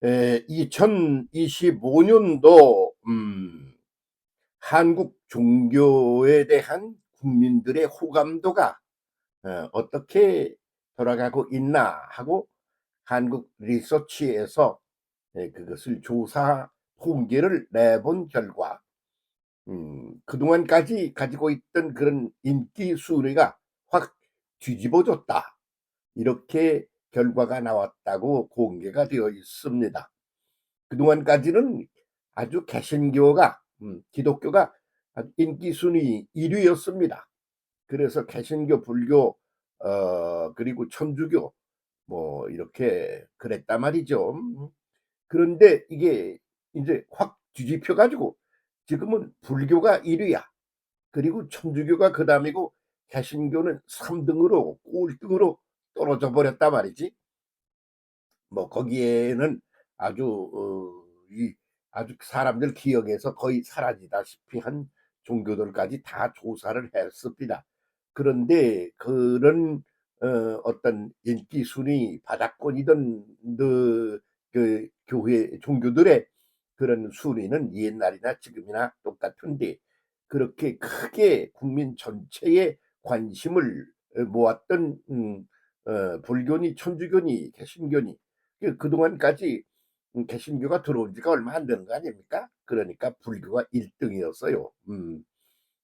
2025년도 한국 종교에 대한 국민들의 호감도가 어떻게 돌아가고 있나 하고 한국 리서치에서 그것을 조사 통계를 내본 결과 그동안까지 가지고 있던 그런 인기 순위가 확 뒤집어졌다. 이렇게 결과가 나왔다고 공개가 되어 있습니다. 그동안까지는 아주 개신교가 기독교가 아주 인기 순위 1 위였습니다. 그래서 개신교, 불교 그리고 천주교 뭐 이렇게 그랬단 말이죠. 그런데 이게 인제 확 뒤집혀 가지고 지금은 불교가 1 위야. 그리고 천주교가 그다음이고 개신교는 3 등으로 꼴등으로 떨어져 버렸단 말이지. 뭐 거기에는 아주 이 아주 사람들 기억에서 거의 사라지다시피 한 종교들까지 다 조사를 했습니다. 그런데 그런 어떤 인기 순위 바닥권이던 그 교회 종교들의 그런 순위는 옛날이나 지금이나 똑같은데 그렇게 크게 국민 전체의 관심을 모았던 불교니 천주교니 개신교니 그동안까지 개신교가 들어온 지가 얼마 안 되는 거 아닙니까? 그러니까 불교가 1 등이었어요.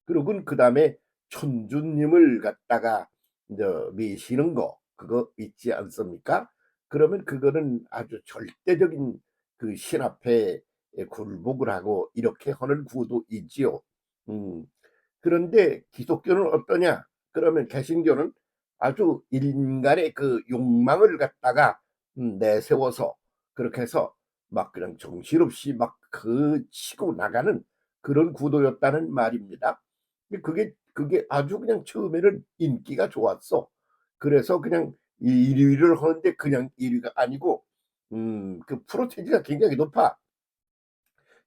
그러곤 그다음에 천주님을 갖다가 인제 미시는 거 그거 있지 않습니까? 그러면 그거는 아주 절대적인 그 신합에 굴복을 하고 이렇게 하는 구도이지요. 음. 그런데 기독교는 어떠냐? 그러면 개신교는 아주 인간의 그 욕망을 갖다가 내세워서 그렇게 해서 막 그냥 정신없이 막 그 치고 나가는 그런 구도였다는 말입니다. 근데 그게 아주 그냥 처음에는 인기가 좋았어. 그래서 그냥 이 1 위를 하는데 그냥 1 위가 아니고 그 프로테이지가 굉장히 높아.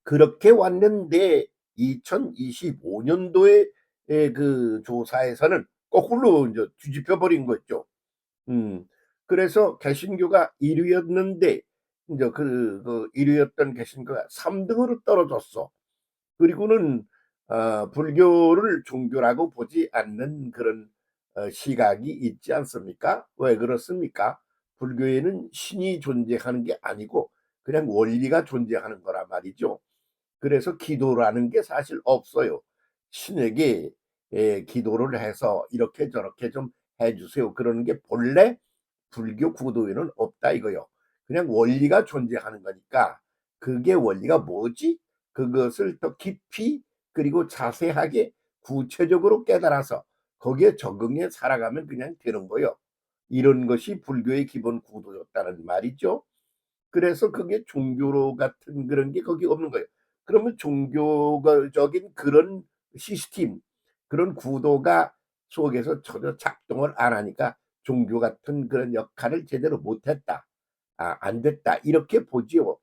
그렇게 왔는데 2025 년도에 그 조사에서는 거꾸로 인제 뒤집혀 버린 거죠. 음. 그래서 개신교가 1 위였는데 인제 그 1 위였던 개신교가 3 등으로 떨어졌어. 그리고는 불교를 종교라고 보지 않는 그런 시각이 있지 않습니까? 왜 그렇습니까? 불교에는 신이 존재하는 게 아니고 그냥 원리가 존재하는 거란 말이죠. 그래서 기도라는 게 사실 없어요. 신에게 기도를 해서 "이렇게 저렇게 좀 해 주세요." 그러는 게 본래 불교 구도에는 없다 이거요. 그냥 원리가 존재하는 거니까 그게 원리가 뭐지? 그것을 더 깊이 그리고 자세하게 구체적으로 깨달아서 거기에 적응해 살아가면 그냥 되는 거요. 이런 것이 불교의 기본 구도였다는 말이죠. 그래서 그게 종교로 같은 그런 게 거기 없는 거예요. 그러면 종교가 적인 그런 시스템 그런 구도가 속에서 전혀 작동을 안 하니까 '종교 같은 그런 역할을 제대로 못 했다. 안 됐다.' 이렇게 보지요.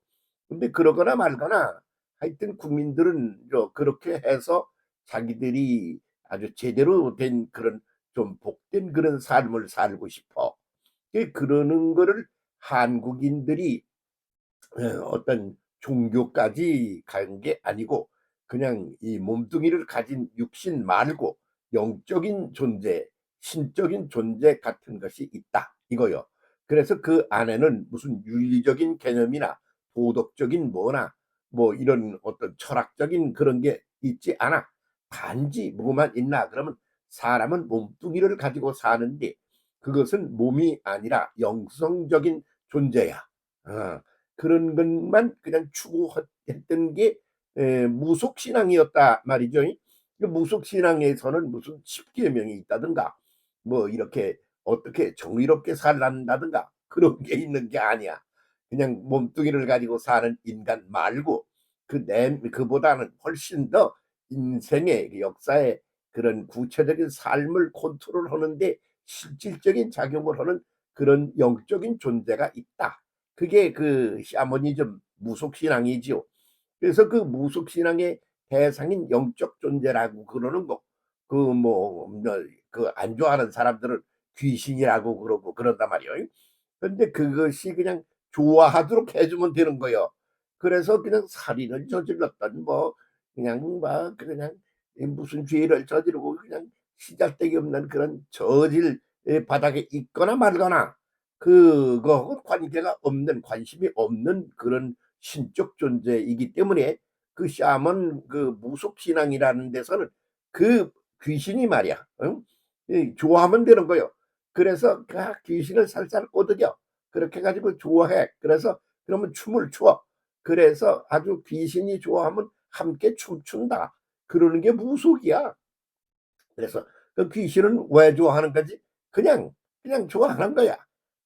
근데 그러거나 말거나 하여튼 국민들은 그렇게 해서 자기들이 아주 제대로 된 그런 좀 복된 그런 삶을 살고 싶어. 그러는 거를 한국인들이 어떤 종교까지 간 게 아니고 그냥 이 몸뚱이를 가진 육신 말고 영적인 존재, 신적인 존재 같은 것이 있다 이거요. 그래서 그 안에는 무슨 윤리적인 개념이나 도덕적인 뭐나 뭐 이런 어떤 철학적인 그런 게 있지 않아. 단지 뭐만 있나 그러면 사람은 몸뚱이를 가지고 사는데 그것은 몸이 아니라 영성적인 존재야. 어. 그런 것만 그냥 추구했던 게 무속신앙이었다 말이죠. 그 무속신앙에서는 무슨 십계명이 있다든가 뭐 이렇게 어떻게 정의롭게 살란다든가 그런 게 있는 게 아니야. 그냥 몸뚱이를 가지고 사는 인간 말고 그보다는 훨씬 더 인생의 그 역사의 그런 구체적인 삶을 컨트롤하는 데 실질적인 작용을 하는 그런 영적인 존재가 있다. 그게 그 샤머니즘 무속신앙이지요. 그래서 그 무속신앙의 대상인 영적 존재라고 그러는 거. 그 뭐 그 안 좋아하는 사람들은 귀신이라고 그러고 그런단 말이에요. 근데 그것이 그냥 좋아하도록 해 주면 되는 거예요. 그래서 그냥 살인을 저질렀던 뭐 그냥 막 그냥 무슨 죄를 저지르고 그냥 시잘데기 없는 그런 저질 바닥에 있거나 말거나 그거하고 관계가 없는 관심이 없는 그런 신적 존재이기 때문에 그 샤먼 그 무속 신앙이라는 데서는 그 귀신이 말이야. 응? 좋아하면 되는 거예요. 그래서 그 귀신을 살살 꼬드겨. 그렇게 해 가지고 좋아해. 그래서 그러면 춤을 춰. 그래서 아주 귀신이 좋아하면 함께 춤춘다. 그러는 게 무속이야. 그래서 그 귀신은 왜 좋아하는 거지? 그냥, 그냥 좋아하는 거야.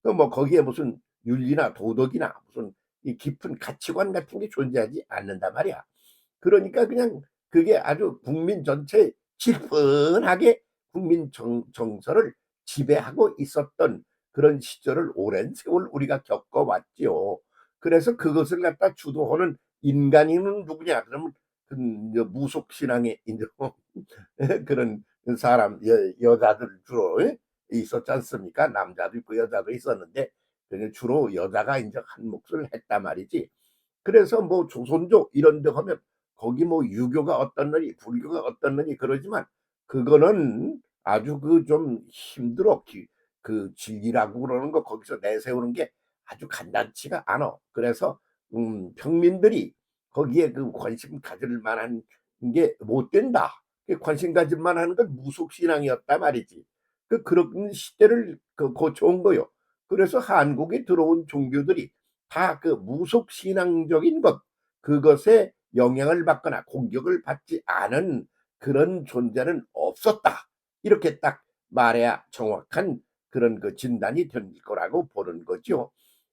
그 뭐 거기에 무슨 윤리나 도덕이나 무슨 이 깊은 가치관 같은 게 존재하지 않는단 말이야. 그러니까 그냥 그게 아주 국민 전체 질펀하게 국민 정서를 지배하고 있었던 그런 시절을 오랜 세월 우리가 겪어왔지요. 그래서 그것을 갖다 주도하는 인간이는 누구냐? 그러면 그 무속 신앙에 이제 그런 사람 여자들 주로 있었지 않습니까? 남자도 있고 여자도 있었는데 주로 여자가 이제 한 몫을 했단 말이지. 그래서 뭐 조선족 이런 데 가면 거기 뭐 유교가 어떻느니 불교가 어떻느니 그러지만 그거는 아주 그 좀 힘들어. 그 진리라고 그러는 거 거기서 내세우는 게 아주 간단치가 않아. 그래서 평민들이 거기에 그 관심 가질 만한 게 못 된다. 그 관심 가질 만한 건 무속 신앙이었다 말이지. 그런 시대를 거쳐온 거요. 그래서 한국에 들어온 종교들이 다 그 무속 신앙적인 것 그것에 영향을 받거나 공격을 받지 않은 그런 존재는 없었다. 이렇게 딱 말해야 정확한 그런 그 진단이 될 거라고 보는 거죠.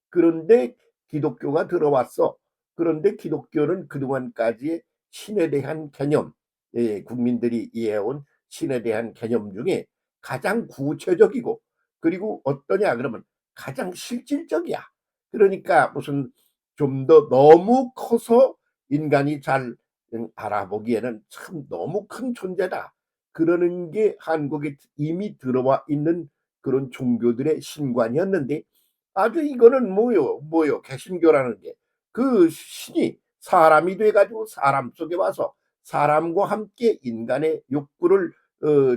그런데 기독교가 들어왔어. 그런데 기독교는 그동안까지 신에 대한 개념, 국민들이 이해해온 신에 대한 개념 중에 가장 구체적이고 그리고 어떠냐 그러면 가장 실질적이야. 그러니까 무슨 좀 더 너무 커서 인간이 잘 알아보기에는 참 너무 큰 존재다. 그러는 게 한국에 이미 들어와 있는 그런 종교들의 신관이었는데 아주 이거는 뭐요 개신교라는 게 그 신이 사람이 돼 가지고 사람 속에 와서 사람과 함께 인간의 욕구를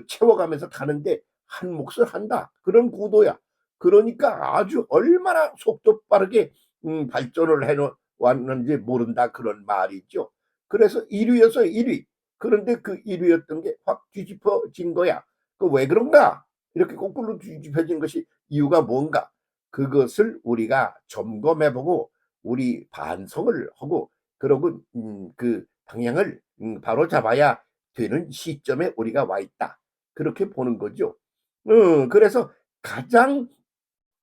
채워가면서 가는데 한 몫을 한다. 그런 구도야. 그러니까 아주 얼마나 속도 빠르게 발전을 해 왔는지 모른다 그런 말이 있죠. 그래서 1위여서 1위. 그런데 그 1위였던 게 확 뒤집어진 거야. 그 왜 그런가? 이렇게 거꾸로 뒤집어진 것이 이유가 뭔가? 그것을 우리가 점검해 보고 우리 반성을 하고 그러고 그 방향을 바로잡아야 되는 시점에 우리가 와 있다. 그렇게 보는 거죠. 그래서 가장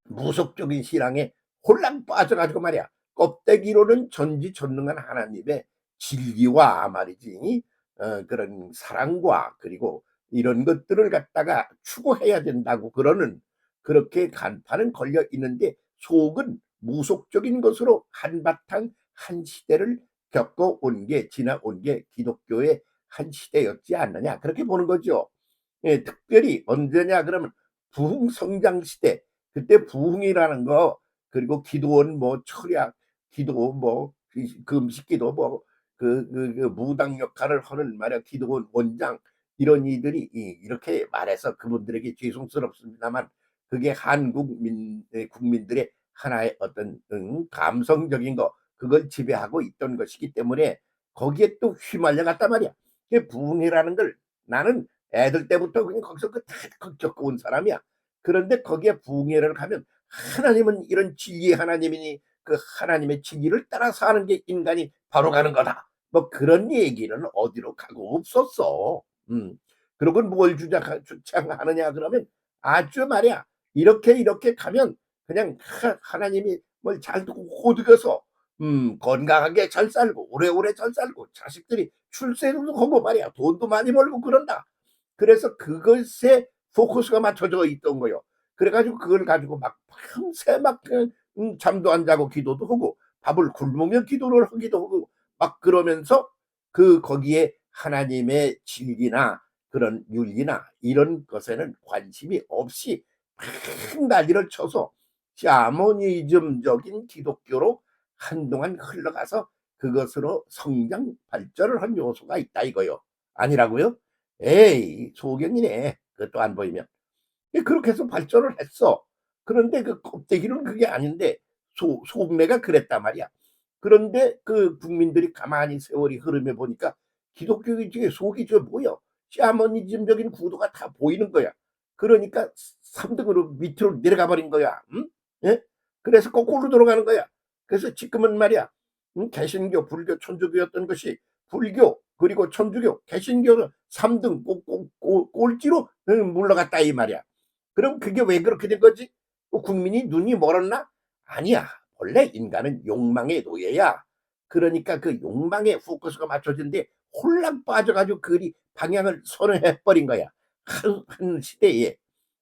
무속적인 신앙에 홀랑 빠져 가지고 말이야. 껍데기로는 전지전능한 하나님의 진리와 말이지 그런 사랑과 그리고 이런 것들을 갖다가 추구해야 된다고 그러는 그렇게 간판은 걸려 있는데 속은 무속적인 것으로 한바탕 한 시대를 겪어온 게 지나온 게 기독교의 한 시대였지 않느냐 그렇게 보는 거죠. 예, 특별히 언제냐 그러면 부흥성장 시대 그때 부흥이라는 거 그리고 기도원 뭐 철야 기도 뭐 금식기도 뭐 그 무당 역할을 하는 말이야 기도원 원장 이런 이들이 이렇게 말해서 그분들에게 죄송스럽습니다만 그게 한국 국민들의 하나의 어떤 감성적인 거 그걸 지배하고 있던 것이기 때문에 거기에 또 휘말려 갔단 말이야. 그 부흥이라는 걸 나는 애들 때부터 그냥 거기서 다 겪어온 사람이야. 그런데 거기에 부흥회를 가면 하나님은 이런 진리의 하나님이니 그 하나님의 진리를 따라 사는 게 인간이 바로 가는 거다. 뭐 그런 얘기는 어디로 가고 없었어. 음. 그리고 뭘 주장하느냐 그러면 아주 말이야. 이렇게 가면 그냥 하나님이 뭘 잘 호득여서 건강하게 잘 살고 오래오래 잘 살고 자식들이 출세도 하고 말이야. 돈도 많이 벌고 그런다. 그래서 그것에 포커스가 맞춰져 있던 거요. 그래 가지고 그걸 가지고 막 밤새 막 잠도 안 자고 기도도 하고 밥을 굶으며 기도를 하기도 하고 막 그러면서 그 거기에 하나님의 진리나 그런 윤리나 이런 것에는 관심이 없이 막 난리를 쳐서 샤머니즘적인 기독교로 한동안 흘러가서 그것으로 성장 발전을 한 요소가 있다 이거요. 아니라고요? 에이 소경이네. 그것도 안 보이면. 그렇게 해서 발전을 했어. 그런데 그 껍데기는 그게 아닌데 속내가 그랬단 말이야. 그런데 그 국민들이 가만히 세월이 흐름에 보니까 기독교의 속이 저 뭐야? 샤머니즘적인 구도가 다 보이는 거야. 그러니까 3등으로 밑으로 내려가 버린 거야. 응? 예? 그래서 거꾸로 돌아가는 거야. 그래서 지금은 말이야. 개신교, 불교, 천주교였던 것이 불교 그리고 천주교, 개신교는 3등 꼴찌로 물러갔다 이 말이야. 그럼 그게 왜 그렇게 된 거지? 국민이 눈이 멀었나? 아니야. 원래 인간은 욕망의 노예야. 그러니까 그 욕망에 포커스가 맞춰진데 홀랑 빠져가지고 그리 방향을 선회해버린 거야. 한 시대에.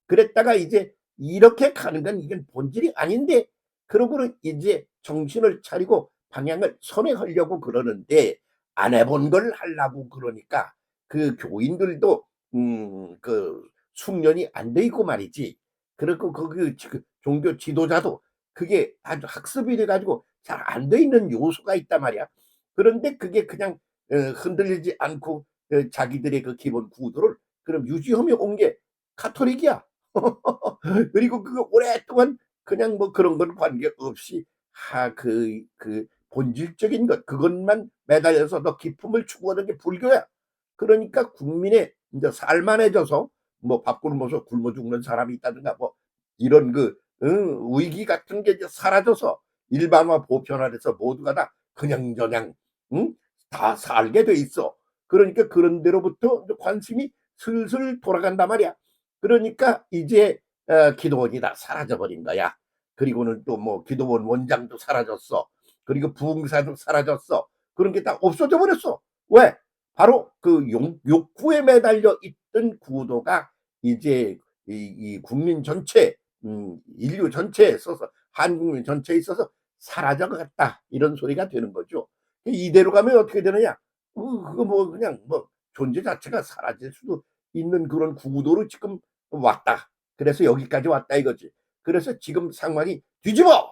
그랬다가 이제 이렇게 가는 건 이건 본질이 아닌데 그러고는 이제 정신을 차리고 방향을 선회하려고 그러는데 안 해본 걸 하려고 그러니까 그 교인들도 그 숙련이 안 돼 있고 말이지. 그리고 그 종교 지도자도 그게 아주 학습이 돼 가지고 잘 안 돼 있는 요소가 있단 말이야. 그런데 그게 그냥 흔들리지 않고 자기들의 그 기본 구도를 그럼 유지하며 온 게 가톨릭이야. 그리고 그거 오랫동안 그냥 뭐 그런 건 관계없이 그 본질적인 것 그것만 매달려서 더 기쁨을 추구하는 게 불교야. 그러니까 국민의 이제 살만해져서 뭐 밥 굶어서 굶어 죽는 사람이 있다든가 뭐 이런 위기 같은 게 이제 사라져서 일반화 보편화돼서 모두가 다 그냥저냥 응? 다 살게 돼 있어. 그러니까 그런 데로부터 관심이 슬슬 돌아간단 말이야. 그러니까 이제 기도원이 다 사라져 버린 거야. 그리고는 또 뭐 기도원 원장도 사라졌어. 그리고 부흥사도 사라졌어. 그런 게 다 없어져 버렸어. 왜? 바로 그 욕구에 매달려 있던 구도가 이제 이 국민 전체, 인류 전체에 있어서 한국민 전체에 있어서 사라져 갔다 이런 소리가 되는 거죠. 이대로 가면 어떻게 되느냐? 그거 뭐 그냥 뭐 존재 자체가 사라질 수도 있는 그런 구도로 지금 왔다. 그래서 여기까지 왔다 이거지. 그래서 지금 상황이 뒤집어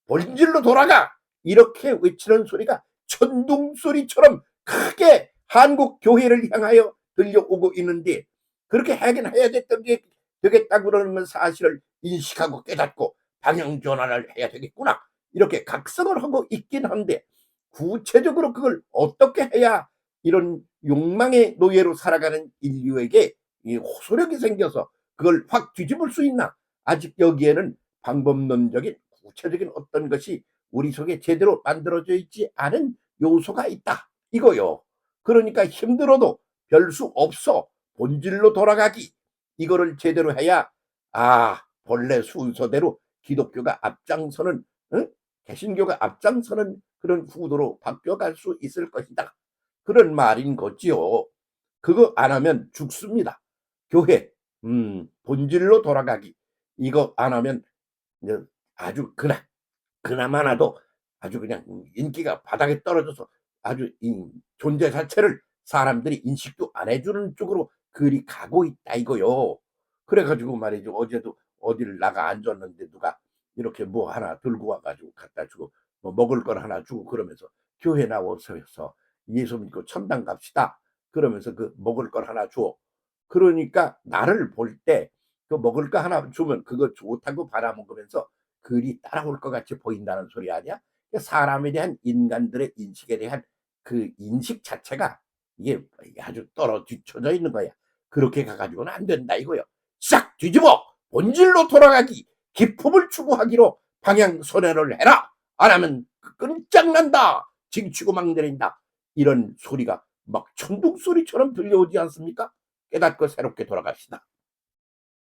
본질로 돌아가 이렇게 외치는 소리가 천둥 소리처럼 크게 한국 교회를 향하여 들려오고 있는데 그렇게 하긴 해야 되겠다 그러면 사실을 인식하고 깨닫고 방향 전환을 해야 되겠구나 이렇게 각성을 하고 있긴 한데 구체적으로 그걸 어떻게 해야 이런 욕망의 노예로 살아가는 인류에게 이 호소력이 생겨서 그걸 확 뒤집을 수 있나? 아직 여기에는 방법론적인 구체적인 어떤 것이 우리 속에 제대로 만들어져 있지 않은 요소가 있다. 이거요. 그러니까 힘들어도 별 수 없어. 본질로 돌아가기. 이거를 제대로 해야 본래 순서대로 기독교가 앞장서는 개신교가 앞장서는 그런 구도로 바뀌어갈 수 있을 것이다. 그런 말인 거지요. 그거 안 하면 죽습니다. 교회 본질로 돌아가기 이거 안 하면 아주 그나마나도 아주 그냥 인기가 바닥에 떨어져서 아주 존재 자체를 사람들이 인식도 안 해주는 쪽으로 그리 가고 있다 이거요. 그래가지고 말이죠. 어제도 어디를 나가 앉았는데 누가 이렇게 뭐 하나 들고 와가지고 갖다 주고 뭐 먹을 걸 하나 주고 그러면서 교회 나와서 예수 믿고 천당 갑시다. 그러면서 그 먹을 걸 하나 줘. 그러니까 나를 볼 때 그 먹을 거 하나 주면 그거 좋다고 받아먹으면서 그리 따라올 것 같이 보인다는 소리 아니야? 사람에 대한 인간들의 인식에 대한 그 인식 자체가 이게 아주 떨어 뒤쳐져 있는 거야. 그렇게 가가지고는 안 된다 이거요. 싹 뒤집어 본질로 돌아가기 기쁨을 추구하기로 방향 선회를 해라. 안 하면 끈짝난다. 징치고 망내린다. 이런 소리가 막 천둥 소리처럼 들려오지 않습니까? 깨닫고 새롭게 돌아갑시다.